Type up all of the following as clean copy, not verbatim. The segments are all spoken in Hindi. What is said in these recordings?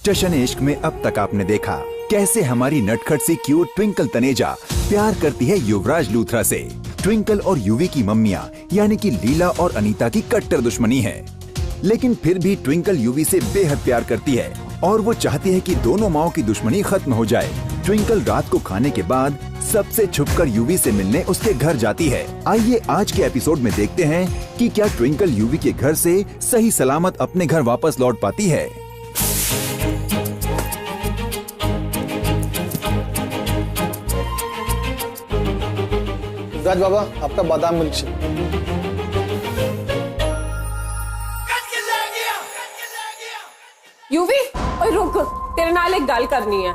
जश्न इश्क में अब तक आपने देखा कैसे हमारी नटखट सी क्यूट ट्विंकल तनेजा प्यार करती है युवराज लूथरा से। ट्विंकल और युवी की मम्मियाँ यानी कि लीला और अनीता की कट्टर दुश्मनी है, लेकिन फिर भी ट्विंकल युवी से बेहद प्यार करती है और वो चाहती है कि दोनों माओं की दुश्मनी खत्म हो जाए। ट्विंकल रात को खाने के बाद सबसे छुपकर युवी से मिलने उसके घर जाती है। आइए आज के एपिसोड में देखते हैं कि क्या ट्विंकल युवी के घर से सही सलामत अपने घर वापस लौट पाती है। राज बाबा, आपका बादाम मिल्क शेक। युवी, ओए रुक, तेरे नाल एक गल करनी है।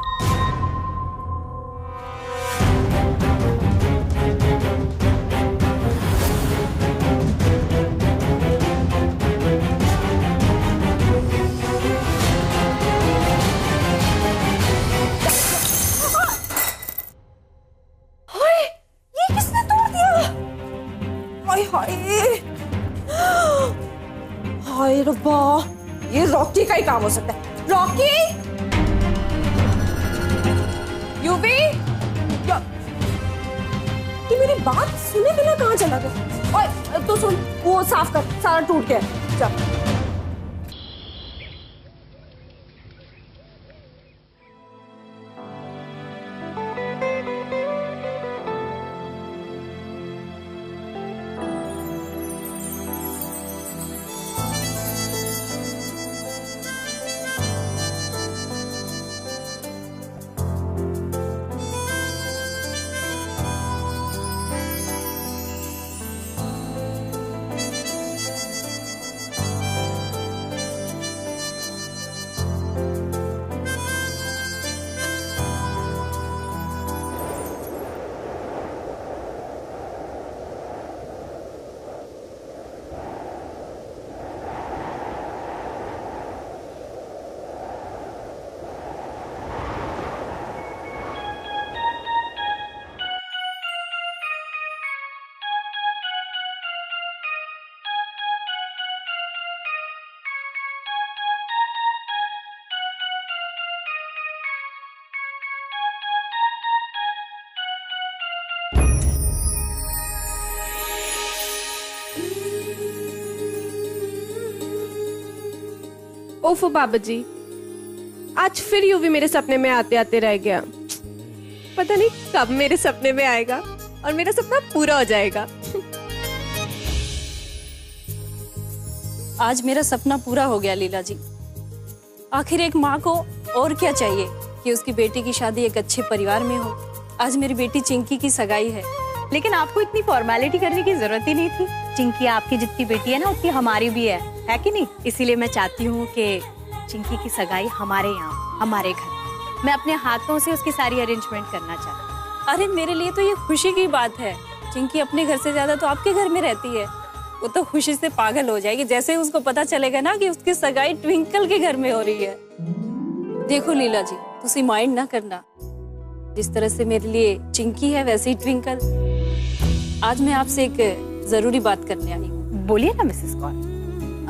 हाय रब्बा, ये रॉकी का ही काम हो सकता है। रॉकी, युवी, ये मेरी बात सुने बिना कहाँ चला गया? ओए तो सुन, वो साफ कर, सारा टूट गया। चल ओफो बाबा जी, आज फिर युवी मेरे सपने में आते आते रह गया। पता नहीं कब मेरे सपने में आएगा और मेरा सपना पूरा हो जाएगा। आज मेरा सपना पूरा हो गया लीला जी। आखिर एक माँ को और क्या चाहिए कि उसकी बेटी की शादी एक अच्छे परिवार में हो। आज मेरी बेटी चिंकी की सगाई है। लेकिन आपको इतनी फॉर्मेलिटी करने की जरूरत ही नहीं थी। चिंकी आपकी जितनी बेटी है ना, उतनी हमारी भी है कि नहीं? इसीलिए मैं चाहती हूँ कि चिंकी की सगाई हमारे यहाँ, हमारे घर, मैं अपने हाथों से उसकी सारी अरेंजमेंट करना चाहती हूँ। अरे मेरे लिए तो ये खुशी की बात है। चिंकी अपने घर से ज्यादा तो आपके घर में रहती है। वो तो खुशी से पागल हो जाएगी जैसे ही उसको पता चलेगा ना कि उसकी सगाई ट्विंकल के घर में हो रही है। देखो लीला जी, तुसी माइंड ना करना। जिस तरह से मेरे लिए चिंकी है वैसे ही ट्विंकल। आज मैं आपसे एक जरूरी बात करने आई हूँ। बोलिए ना मिसेस कौर।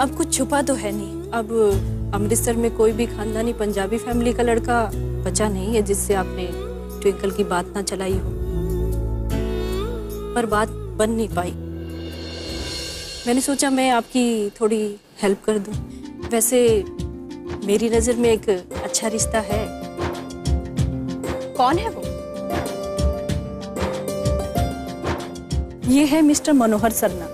अब कुछ छुपा तो है नहीं। अब अमृतसर में कोई भी खानदानी पंजाबी फैमिली का लड़का बचा नहीं है जिससे आपने ट्विंकल की बात ना चलाई हो, पर बात बन नहीं पाई। मैंने सोचा मैं आपकी थोड़ी हेल्प कर दूं। वैसे मेरी नजर में एक अच्छा रिश्ता है। कौन है वो? ये है मिस्टर मनोहर सरना।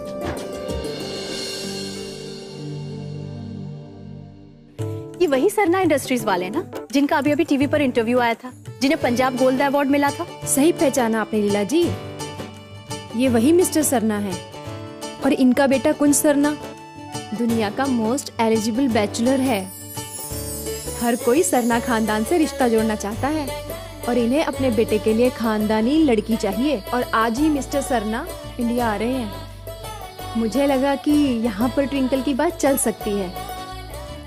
ये वही सरना इंडस्ट्रीज वाले ना, जिनका अभी अभी टीवी पर इंटरव्यू आया था, जिन्हें पंजाब गोल्ड अवार्ड मिला था। सही पहचाना आपने लीला जी, ये वही मिस्टर सरना है। और इनका बेटा कुंज सरना दुनिया का मोस्ट एलिजिबल बैचलर है। हर कोई सरना खानदान से रिश्ता जोड़ना चाहता है और इन्हें अपने बेटे के लिए खानदानी लड़की चाहिए। और आज ही मिस्टर सरना इंडिया आ रहे हैं। मुझे लगा कि यहाँ पर ट्विंकल की बात चल सकती है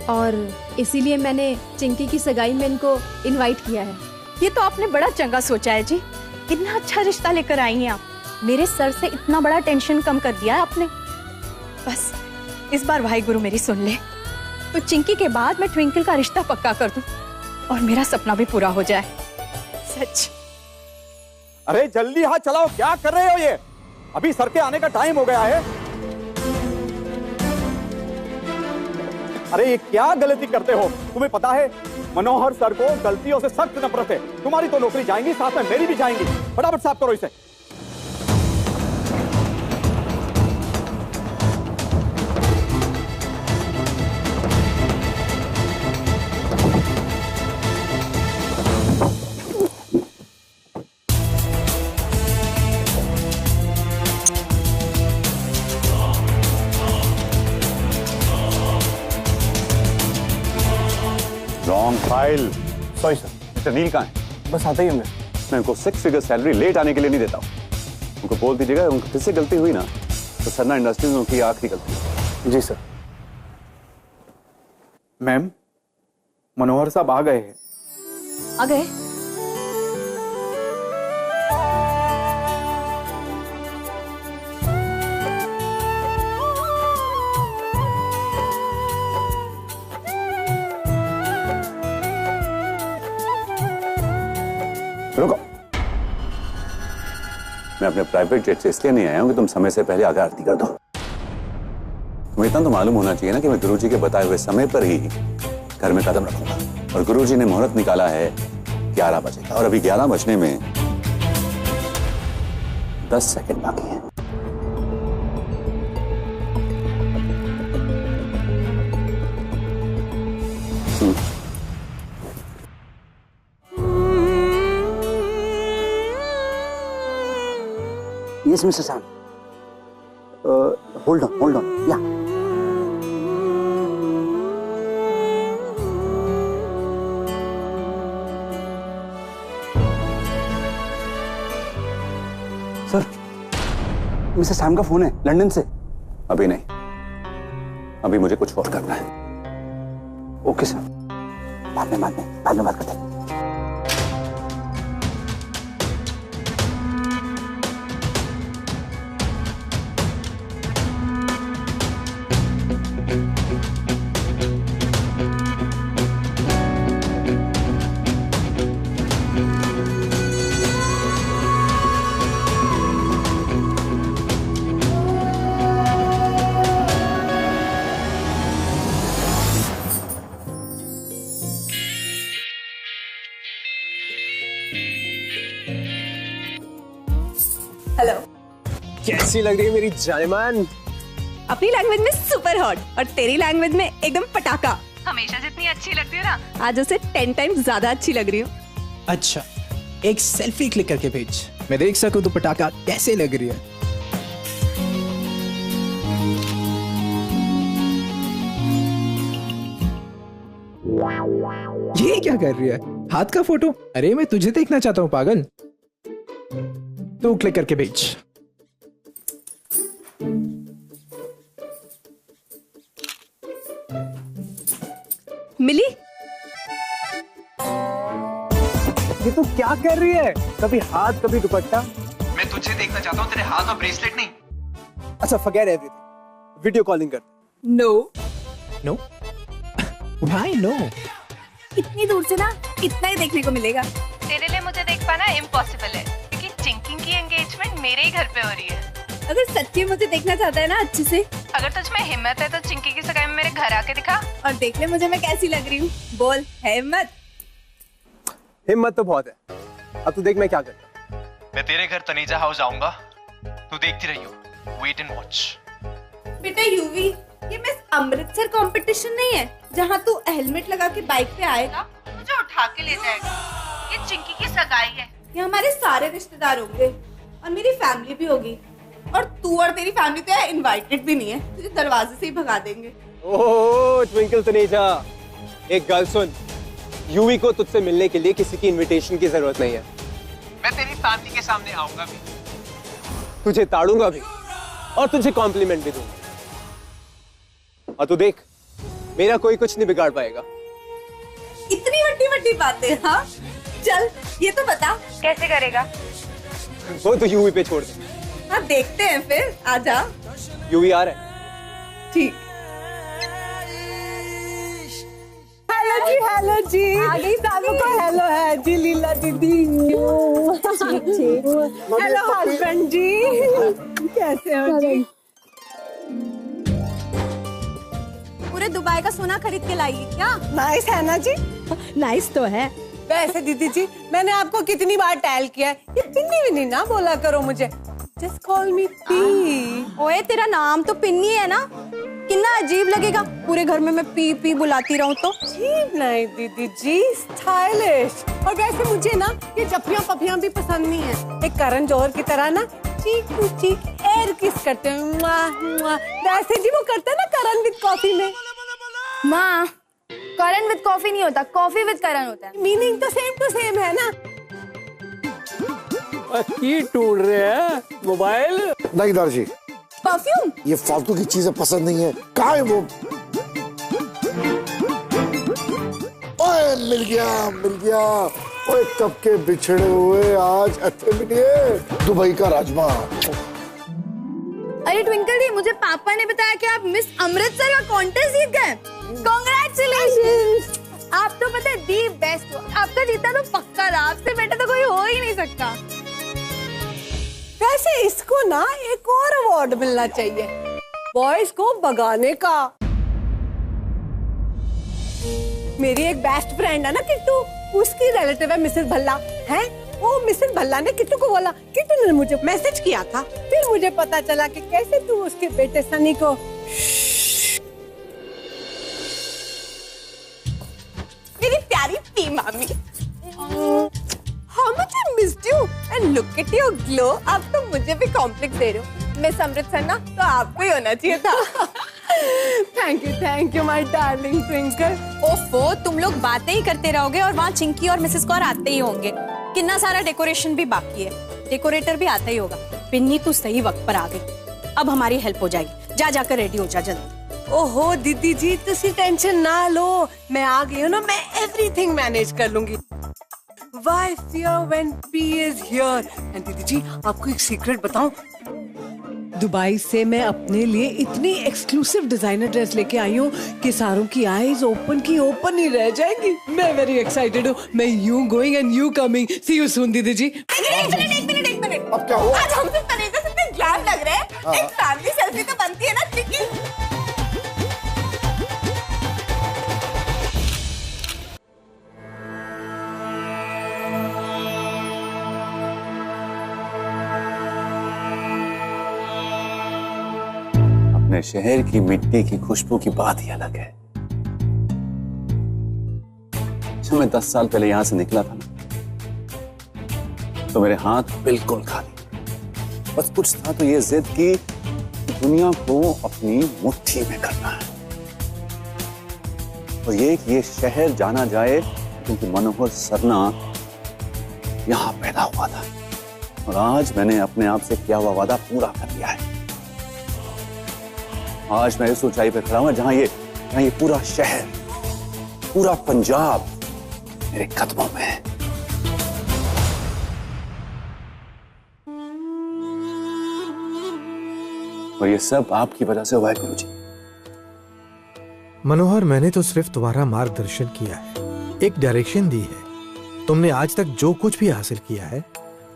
और इसीलिए मैंने चिंकी की सगाई में इनको इनवाइट किया है। ये तो आपने बड़ा चंगा सोचा है जी। कितना अच्छा रिश्ता लेकर आई हैं आप। मेरे सर से इतना बड़ा टेंशन कम कर दिया आपने। बस इस बार भाई गुरु मेरी सुन ले, तो चिंकी के बाद मैं ट्विंकल का रिश्ता पक्का कर दूं। और मेरा सपना भी पूरा हो जाए। सच। अरे जल्दी हाथ चलाओ, क्या कर रहे हो ये? अभी सर के आने का टाइम हो गया है। अरे ये क्या गलती करते हो? तुम्हें पता है मनोहर सर को गलतियों से सख्त नफरत है। तुम्हारी तो नौकरी जाएंगी, साथ में मेरी भी जाएंगी। फटाफट साफ करो इसे। Wrong file. Sorry sir. Mister Neil कहाँ है? बस आते ही होंगे। मैं उनको 6 फिगर सैलरी लेट आने के लिए नहीं देता हूँ। उनको बोल दीजिएगा उनको फिर से गलती हुई ना तो सरना इंडस्ट्रीज में उनकी आखिरी गलती है। जी सर। मैम, मनोहर साहब आ गए हैं। आ गए? रुको, मैं अपने प्राइवेट जेट से इसलिए नहीं आया हूं कि तुम समय से पहले आगे आरती कर दो। तुम्हें इतना तो मालूम होना चाहिए ना कि मैं गुरुजी के बताए हुए समय पर ही घर में कदम रखूंगा। और गुरुजी ने मुहूर्त निकाला है 11 बजे का, और अभी 11 बजने में 10 सेकंड बाकी है। Yes, Mr. Sam. Hold on. Yeah. Sir, mister Sam का फोन है लंदन से। अभी नहीं, अभी मुझे कुछ और करना है। ओके सर, बाद में बात करते हैं। हेलो। कैसी लग रही है मेरी जानेमान? अपनी लैंग्वेज में सुपर हॉट और तेरी लैंग्वेज में एकदम पटाखा। हमेशा जितनी अच्छी लगती है ना, आज उसे 10 टाइम्स ज्यादा अच्छी लग रही हूँ। अच्छा, एक सेल्फी क्लिक करके भेज, मैं देख सकूं तो पटाखा कैसे लग रही है। ये क्या कर रही है? हाथ का फोटो? अरे मैं तुझे देखना चाहता हूँ पागल। तू क्लिक करके भेज। मिली? ये तो क्या कर रही है? कभी हाथ कभी दुपट्टा। मैं तुझे देखना चाहता हूँ, तेरे हाथ में ब्रेसलेट नहीं। अच्छा, फॉरगेट एवरीथिंग, वीडियो कॉलिंग कर। नो। नो? Why no? इतनी दूर से ना इतना ही देखने को मिलेगा। तेरे लिए मुझे देख पाना इम्पॉसिबल है, क्योंकि चिंकिंग की एंगेजमेंट मेरे ही घर पे हो रही है। अगर सच्ची मुझे देखना चाहता है ना अच्छे से, अगर तुझ में हिम्मत है तो चिंकी की सगाई में मेरे घर आके दिखा और देख ले मुझे मैं कैसी लग रही हूँ। बोल, है हिम्मत? हिम्मत तो बहुत है। अब तू देख मैं क्या करता। मैं तेरे घर तनेजा हाउस आऊंगा, तू देखती रही हो। Wait and watch. बेटा यूवी, ये मिस अमृतसर कंपटीशन नहीं है जहाँ तू हेलमेट लगा के बाइक पे आएगा, मुझे उठा के ले जाएगा। ये चिंकी की सगाई है, ये हमारे सारे रिश्तेदार होंगे और मेरी फैमिली भी होगी, और तू और तेरी फैमिली तो यार इनवाइटेड भी नहीं है, तुझे दरवाजे से ही भगा देंगे। ओह ट्विंकल तनेजा, एक गल सुन, यूवी को तुझसे मिलने के लिए किसी की इनविटेशन की जरूरत नहीं है। मैं तेरी फैमिली के सामने आऊंगा भी, तुझे ताड़ूंगा भी और तुझे कॉम्प्लीमेंट भी दूंगा। और तू देख, मेरा कोई कुछ नहीं बिगाड़ पाएगा। इतनी बड़ी बड़ी बातें। हाँ चल, ये तो बता कैसे करेगा? वो तो यूवी पे छोड़ दे। हाँ देखते हैं फिर, आजा। यूवी आ रहा है। ठीक। हेलो हेलो जी सबको हेलो है जी लीला दीदी। हेलो हस्बैंड जी, कैसे हो जी? पूरे दुबई का सोना खरीद के लाई क्या? नाइस है ना जी? नाइस तो है। वैसे दीदी जी मैंने आपको कितनी बार टैल किया है, ये पिन्नी विन्नी ना बोला करो मुझे, जस्ट कॉल मी पी। ओए तेरा नाम तो पिन्नी है ना, कितना अजीब लगेगा पूरे घर में मैं पी पी बुलाती रहूं तो। अजीब नहीं दीदी जी, स्टाइलिश। और वैसे मुझे ना ये जफियां पफियां भी पसंद नहीं है, एक करण जौहर की तरह ना चीक टू चीक एयर किस करते हैं। वैसे जी वो करते हैं ना करण विद कॉफी में। माँ करण विद कॉफी नहीं होता, कॉफी विद करण होता है। मीनिंग तो सेम टू सेम है ना। की ढूंढ रहे हैं मोबाइल? नहीं दर्जी, परफ्यूम। ये फालतू की चीजें पसंद नहीं है। कहाँ है वो? ओए मिल गया। ओए कब के बिछड़े हुए आज अच्छे मिले। दुबई का राजमा। अरे ट्विंकल दी, मुझे पापा ने बताया कि आप मिस अमृतसर का कॉन्टेस्ट जीत गए। कांग्रेचुलेशंस। आप तो पता है दी बेस्ट हो, आपका जीता तो पक्का था, आपसे बेटर तो कोई हो ही नहीं सकता। वैसे इसको ना एक और अवार्ड मिलना चाहिए, बॉयज को भगाने का। मेरी एक बेस्ट फ्रेंड है ना किट्टू, उसकी रिलेटिव है मिसेस भल्ला है। वो मिसेस भल्ला ने किट्टू को बोला, किट्टू ने मुझे मैसेज किया था, फिर मुझे पता चला कि कैसे तू उसके बेटे सनी को। मेरी प्यारी पी मामी, How much I missed you and look at your glow। अब तो मुझे भी कॉम्प्लेक्स दे रहे हो। मिस अमृतसर ना तो आपको ही होना चाहिए था। Thank you my darling twinkle. ओफो, तुम लोग बातें ही करते रहोगे और वहाँ चिंकी और मिसेस कौर आते ही होंगे। कितना सारा डेकोरेशन भी बाकी है, डेकोरेटर भी आता ही होगा। पिन्नी तू सही वक्त पर आ गई, अब हमारी हेल्प हो जाएगी। जा जाकर रेडी हो जा जल्दी। ओहो दीदी जी तुसी टेंशन ना लो, मैं आ गई हूँ ना, मैं एवरीथिंग मैनेज कर लूंगी। Why fear when P is here? And दीदी जी आपको एक सीक्रेट बताऊं, दुबई से मैं अपने लिए इतनी एक्सक्लूसिव डिजाइनर ड्रेस लेके आई हूँ कि सारों की आईज ओपन की ओपन ही रह जाएंगी। मैं वेरी एक्साइटेड हूँ। मैं you going and you coming. See you soon दीदी जी। एक मिनट। अब क्या हुआ? आज हम तो तनेजा से इतने ग्लैम लग रहे हैं। एक फैमिली सेल्फी तो बनती है ना चिंकी। अपने शहर की मिट्टी की खुशबू की बात ही अलग है। जब मैं 10 साल पहले यहां से निकला था ना, तो मेरे हाथ बिल्कुल खाली, बस कुछ था तो ये जिद की दुनिया को अपनी मुट्ठी में करना है, और ये शहर जाना जाए क्योंकि मनोहर सरना यहां पैदा हुआ था, और आज मैंने अपने आप से किया हुआ वादा पूरा कर लिया है। आज मैं इस ऊंचाई पर खड़ा हूं जहां ये पूरा शहर, पूरा पंजाब मेरे कदमों में है। और ये सब आपकी वजह से हुआ है गुरुजी। मनोहर, मैंने तो सिर्फ तुम्हारा मार्गदर्शन किया है, एक डायरेक्शन दी है। तुमने आज तक जो कुछ भी हासिल किया है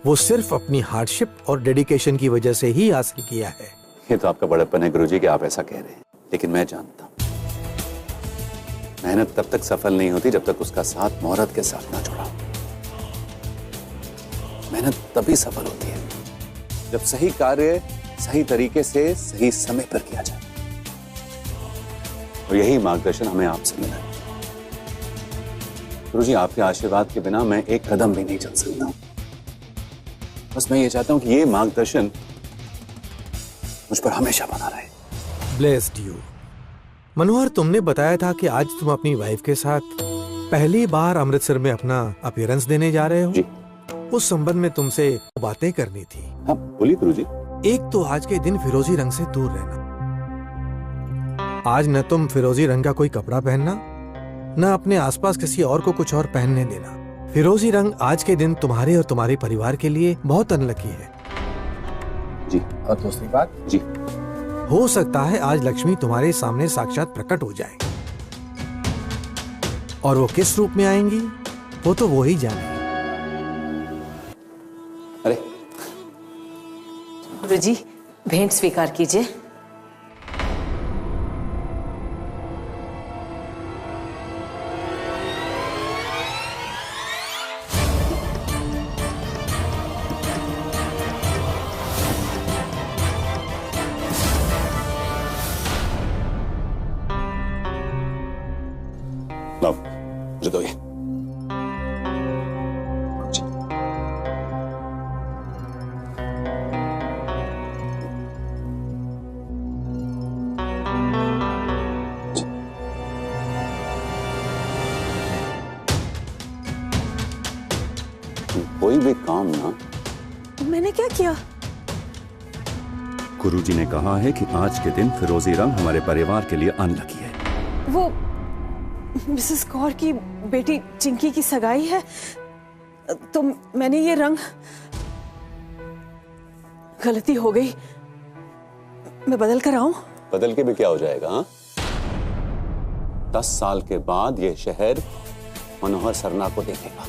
वो सिर्फ अपनी हार्डशिप और डेडिकेशन की वजह से ही हासिल किया है। ये तो आपका बड़प्पन है गुरुजी कि आप ऐसा कह रहे हैं, लेकिन मैं जानता हूं मेहनत तब तक सफल नहीं होती जब तक उसका साथ मुहूर्त के साथ ना जुड़ा। मेहनत तभी सफल होती है जब सही कार्य सही तरीके से सही समय पर किया जाए, और यही मार्गदर्शन हमें आपसे मिला है। गुरुजी, आपके आशीर्वाद के बिना मैं एक कदम भी नहीं चल सकता। बस मैं ये चाहता हूं कि ये मार्गदर्शन मुझ पर हमेशा बना रहे। Blessed you. मनोहर, तुमने बताया था कि आज तुम अपनी वाइफ के साथ पहली बार अमृतसर में अपना अपीयरेंस देने जा रहे हो। जी। उस संबंध में तुमसे बातें करनी थी। हाँ बोलिए गुरुजी। एक तो आज के दिन फिरोजी रंग से दूर रहना। आज न तुम फिरोजी रंग का कोई कपड़ा पहनना, न अपने आसपास किसी और को कुछ और पहनने देना। फिरोजी रंग आज के दिन तुम्हारे और तुम्हारे परिवार के लिए बहुत अनलकी है। जी। और दूसरी बात जी, हो सकता है आज लक्ष्मी तुम्हारे सामने साक्षात प्रकट हो जाए, और वो किस रूप में आएंगी वो तो वो ही जाने। अरे गुरुजी, भेंट स्वीकार कीजिए। लो, मुझे दो ये। कोई भी काम ना। मैंने क्या किया? गुरुजी ने कहा है कि आज के दिन फिरोजी रंग हमारे परिवार के लिए अनलकी है। वो मिसेस कौर की बेटी चिंकी की सगाई है, तो मैंने ये रंग, गलती हो गई, मैं बदल कर आऊं? बदल के भी क्या हो जाएगा? हाँ? 10 साल के बाद ये शहर मनोहर सरना को देखेगा।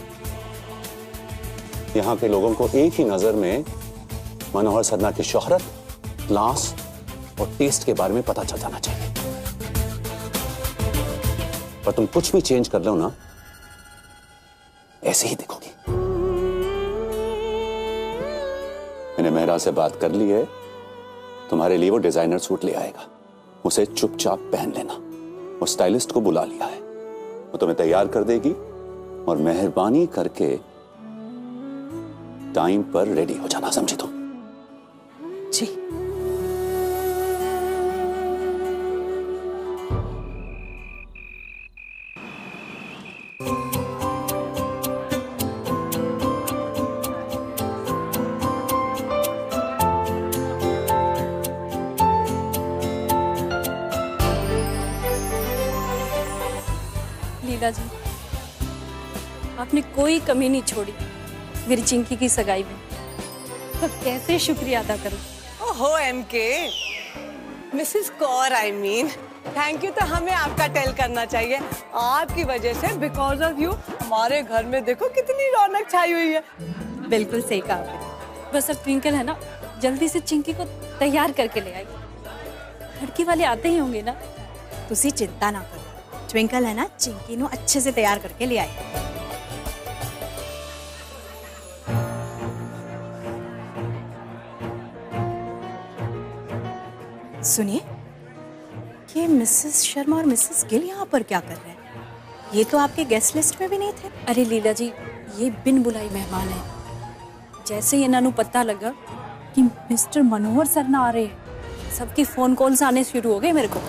यहाँ के लोगों को एक ही नजर में मनोहर सरना की शोहरत, क्लास और टेस्ट के बारे में पता चल जाना चाहिए। पर तुम कुछ भी चेंज कर लो ना, ऐसे ही दिखोगी। मैंने मेहरा से बात कर ली है, तुम्हारे लिए वो डिजाइनर सूट ले आएगा, उसे चुपचाप पहन लेना। वो स्टाइलिस्ट को बुला लिया है, वो तुम्हें तैयार कर देगी और मेहरबानी करके टाइम पर रेडी हो जाना, समझी तुम? जी। लीला जी, आपने कोई कमी नहीं छोड़ी मेरी चिंकी की सगाई में। अब कैसे शुक्रिया अदा करूं? ओहो एमके, Mrs Kaur, I mean thank you तो हमें आपका टेल करना चाहिए। आपकी वजह से, बिकॉज ऑफ यू, हमारे घर में देखो कितनी रौनक छाई हुई है। बिल्कुल सही कहा आपने। बस अब ट्विंकल है ना, जल्दी से चिंकी को तैयार करके ले आई। लड़की वाले आते ही होंगे ना। तुसी चिंता ना करो, ट्विंकल है ना, चिंकी नो अच्छे से तैयार करके ले आई। सुनिए, ये मिसेस शर्मा और मिसेस गिल यहाँ पर क्या कर रहे हैं? ये तो आपके गेस्ट लिस्ट में भी नहीं थे। अरे लीला जी, ये बिन बुलाई मेहमान है। जैसे ही इन्होंने पता लगा कि मिस्टर मनोहर सरना आ रहे हैं, सबकी फोन कॉल्स आने शुरू हो गए मेरे को।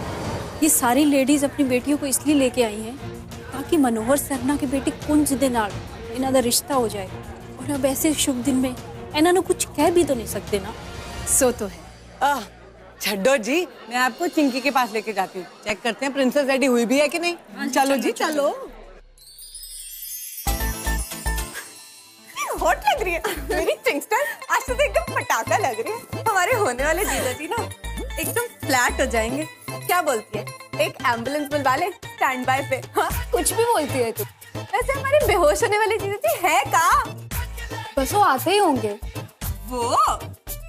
ये सारी लेडीज अपनी बेटियों को इसलिए लेके आई हैं ताकि मनोहर सरना की बेटी कुंज दे नाल इन्हों का रिश्ता हो जाए। और अब ऐसे शुभ दिन में इन्होंने कुछ कह भी तो नहीं सकते ना। सो तो है। छड्डो जी, मैं आपको चिंकी के पास लेके जाती हूँ। चेक करते हैं प्रिंसेस रेडी हुई भी है कि नहीं। चलो जी, चलो। हॉट लग रही है मेरी चिंगस्टर, आज तो एकदम पटाखा लग रही है। हमारे होने वाले जीजा जी ना एकदम फ्लैट हो जाएंगे। क्या बोलती है, एक एम्बुलेंस बुलवा ले स्टैंड बाय पे। हाँ, कुछ भी बोलती है तू। वैसे हमारे बेहोश होने वाले जीजा जी है कहाँ? बस वो आते ही होंगे। वो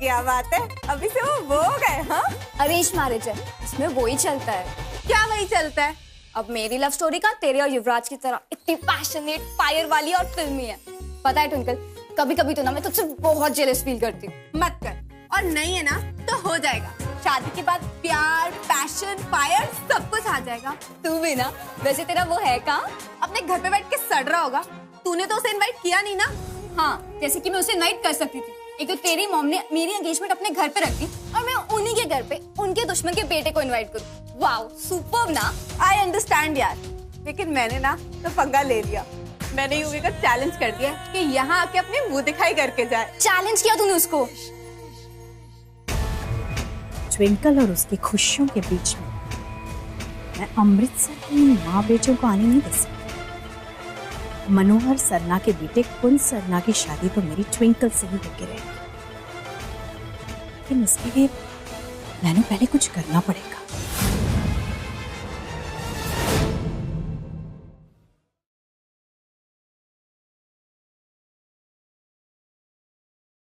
क्या बात है, अभी से वो हो गए? हाँ, अरेंज मैरिज है, इसमें वो ही चलता है। क्या वही चलता है? अब मेरी लव स्टोरी का तेरे और युवराज की तरह इतनी पैशनेट, फायर वाली और फिल्मी है। पता है ट्विंकल, कभी कभी तो ना मैं तुझसे बहुत जेलस फील करती हूँ। मत कर, और नहीं है ना तो हो जाएगा। शादी के बाद प्यार, पैशन, फायर सब कुछ आ जाएगा। तू भी ना। वैसे तेरा वो है कहाँ? अपने घर पे बैठ के सड़ रहा होगा। तूने तो उसे इनवाइट किया नहीं ना। हाँ, जैसे कि मैं उसे इनवाइट कर सकती थी। एक तो तेरी मॉम ने मेरी एंगेजमेंट अपने घर पे रख दी और मैं उन्हीं के घर पे उनके दुश्मन के बेटे को इनवाइट करूं। वाओ, सुपर्ब ना। आई अंडरस्टैंड यार, लेकिन मैंने ना तो पंगा ले लिया। मैंने यूवी को चैलेंज कर दिया कि यहाँ आके अपने मुंह दिखाई करके जाए। चैलेंज किया तूने उसको? ट्विंकल और उसकी खुशियों के बीच में मैं अमृतसर की माँ बेटों को आने नहीं दे सकती। मनोहर सरना के बेटे कुंज सरना की शादी तो मेरी ट्विंकल से ही होके रहेगी, लेकिन इसके लिए मैंने पहले कुछ करना पड़ेगा।